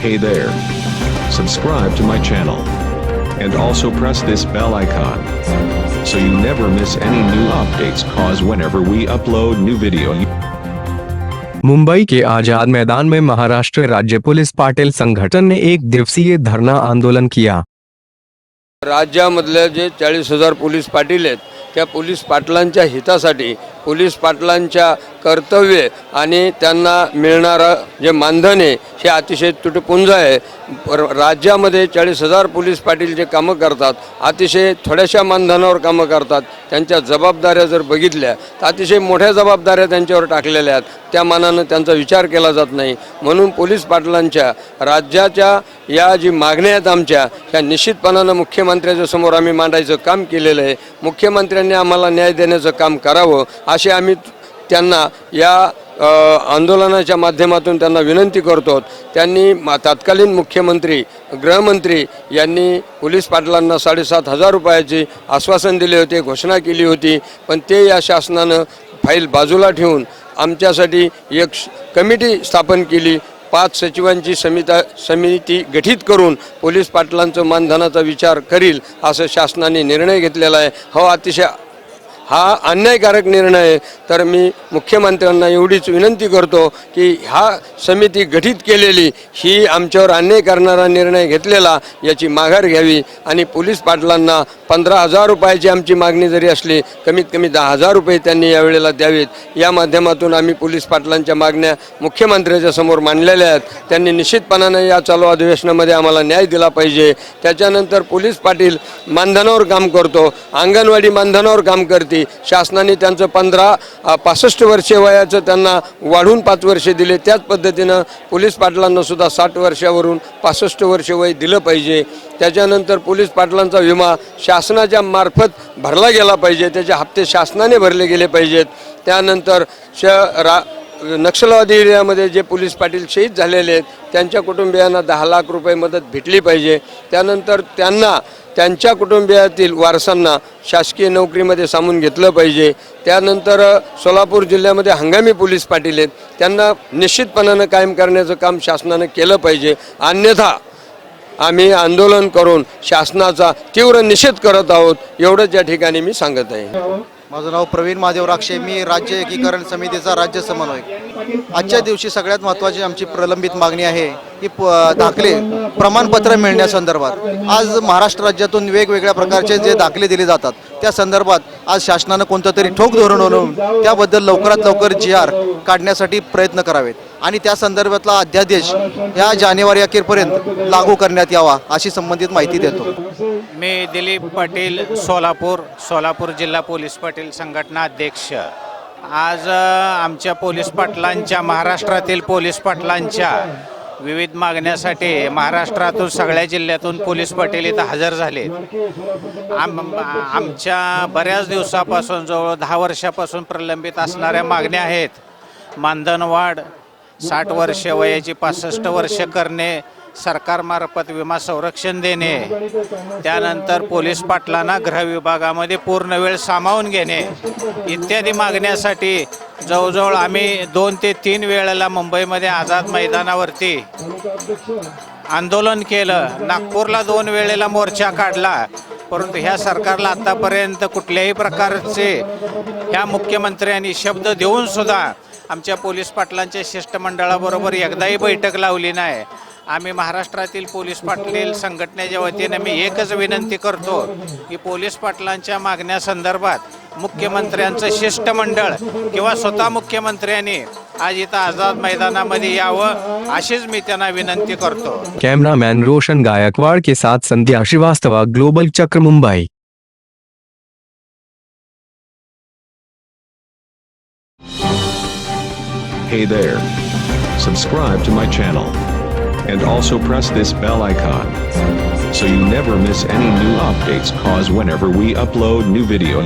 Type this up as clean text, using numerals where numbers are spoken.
Hey there. Subscribe to my channel. And also press this bell icon. So you never miss any new updates cause whenever we upload new video. Mumbai के आजाद मैदान में महाराष्ट्र राज्य police Patil संघटन ने एक दिवसीय धरना आंदोलन KIA. राज्यामधले जे 40,000 पोलीस पाटील आहेत त्या पोलीस पाटलांच्या हितासाठी पोलीस पाटलांच्या कर्तव्य आणि त्यांना मिळणारा जे मानधन आहे हे अतिशय तुटपुंज आहे। राज्यामध्ये 40,000 पोलीस पाटील जे कामं करतात अतिशय थोड्याशा मानधनावर कामं करतात। त्यांच्या जबाबदाऱ्या जर बघितल्या तर अतिशय मोठ्या जबाबदाऱ्या त्यांच्यावर टाकलेल्या आहेत, त्या मानानं त्यांचा विचार केला जात नाही। म्हणून पोलीस पाटलांच्या राज्याच्या या जी मागण्या आहेत आमच्या ह्या निश्चितपणानं मुख्यमंत्र्यांच्या समोर आम्ही मांडायचं काम केलेलं आहे। मुख्यमंत्र्यांनी आम्हाला न्याय देण्याचं काम करावं असे आम्ही त्यांना या आंदोलनाच्या माध्यमातून त्यांना विनंती करतो। त्यांनी तत्कालीन मुख्यमंत्री गृहमंत्री यांनी पोलीस पाटलांना 7,500 रुपयाची आश्वासन दिले होते, घोषणा केली होती, पण ते या शासनानं फाईल बाजूला ठेवून आमच्यासाठी एक कमिटी स्थापन केली। 5 सचिवांची समिती गठीत करून पोलीस पाटलांचं मानधनाचा विचार करील असं शासनाने निर्णय घेतलेला आहे। अतिशय हा अन्यायकारक निर्णय आहे। तर मी मुख्यमंत्र्यांना एवढीच विनंती करतो की हा समिती गठीत केलेली ही आमच्यावर अन्याय करणारा निर्णय घेतलेला याची माघार घ्यावी आणि पोलीस पाटलांना 15,000 रुपयाची आमची मागणी जरी असली कमीत कमी 10,000 रुपये त्यांनी यावेळेला द्यावेत। या माध्यमातून आम्ही पोलीस पाटलांच्या मागण्या मुख्यमंत्र्यांच्या समोर मांडलेल्या आहेत। त्यांनी निश्चितपणाने या चालू अधिवेशनामध्ये आम्हाला न्याय दिला पाहिजे। त्याच्यानंतर पोलीस पाटील मानधनावर काम करतो, अंगणवाडी मानधनावर काम करते। शासनाने त्यांचं 65 वर्षे वयाचं त्यांना वाढून 5 वर्षे दिले। त्याच पद्धतीनं पोलीस पाटलांना सुद्धा 60 वर्षावरून 65 वर्षे वय दिलं पाहिजे। त्याच्यानंतर पोलीस पाटलांचा विमा शासनाच्या मार्फत भरला गेला पाहिजे, त्याचे हप्ते शासनाने भरले गेले पाहिजेत। त्यानंतर नक्षलवादी एरियामध्ये जे पोलीस पाटील शहीद झालेले आहेत त्यांच्या कुटुंबियांना 10 लाख रुपये मदत भेटली पाहिजे। त्यानंतर त्यांना त्यांच्या कुटुंबियातील वारसांना शासकीय नोकरीमध्ये सामावून घेतलं पाहिजे। त्यानंतर सोलापूर जिल्ह्यामध्ये हंगामी पोलीस पाटील आहेत त्यांना निश्चितपणानं कायम करण्याचं काम शासनानं केलं पाहिजे, अन्यथा आम्ही आंदोलन करून शासनाचा तीव्र निषेध करत आहोत एवढंच या ठिकाणी मी सांगत आहे। माझं नाव प्रवीण महादेव राक्षे, मी राज्य एकीकरण समितीचा राज्य समन्वयक। आजच्या दिवशी सगळ्यात महत्त्वाची आमची प्रलंबित मागणी आहे की दाखले प्रमाणपत्र मिळण्यासंदर्भात आज महाराष्ट्र राज्यातून वेगवेगळ्या प्रकारचे जे दाखले दिले जातात त्या संदर्भात आज शासनानं कोणतं तरी ठोक धोरण बनवून त्याबद्दल लवकरात लवकर GR काढण्यासाठी प्रयत्न करावेत आणि त्या संदर्भातला अध्यादेश या जानेवारी अखेरपर्यंत लागू करण्यात यावा अशी संबंधित माहिती देतो। मी दिलीप पाटील, सोलापूर जिल्हा पोलीस पाटील संघटना अध्यक्ष। आज आमच्या पोलीस पाटलांच्या महाराष्ट्रातील पोलीस पाटलांच्या विविध मागण्यासाठी महाराष्ट्रातून सगळ्या जिल्ह्यातून पोलीस पाटील इथं हजर झाले। आमच्या बऱ्याच दिवसापासून जवळ 10 वर्षापासून प्रलंबित असणाऱ्या मागण्या आहेत। मानधन वाढ, 60 वर्ष वयाची 65 वर्ष करणे, सरकारमार्फत विमा संरक्षण देणे, त्यानंतर पोलीस पाटलांना गृह विभागामध्ये पूर्ण वेळ सामावून घेणे इत्यादी मागण्यासाठी जवळजवळ आम्ही 2 ते 3 वेळेला मुंबईमध्ये आझाद मैदानावरती आंदोलन केलं। नागपूरला 2 वेळेला मोर्चा काढला, परंतु ह्या सरकारला आतापर्यंत कुठल्याही प्रकारचे ह्या मुख्यमंत्र्यांनी शब्द देऊन सुद्धा आमच्या पोलीस पाटलांच्या शिष्टमंडळाबरोबर एकदाही बैठक लावली नाही। आम्ही महाराष्ट्रातील पोलीस पाटील संघटनेच्या वतीने मी एकच विनंती करतो की पोलीस पाटलांच्या मागण्यासंदर्भात मुख्यमंत्र्यांचं शिष्टमंडळ किंवा स्वतः मुख्यमंत्र्यांनी आज इथं आझाद मैदानामध्ये यावं अशीच मी त्यांना विनंती करतो। कैमरामैन रोशन गायकवाड़ के साथ संध्या श्रीवास्तव, ग्लोबल चक्र, Mumbai. Hey there. Subscribe to my channel. And also press this bell icon. So you never miss any new updates cause whenever we upload new video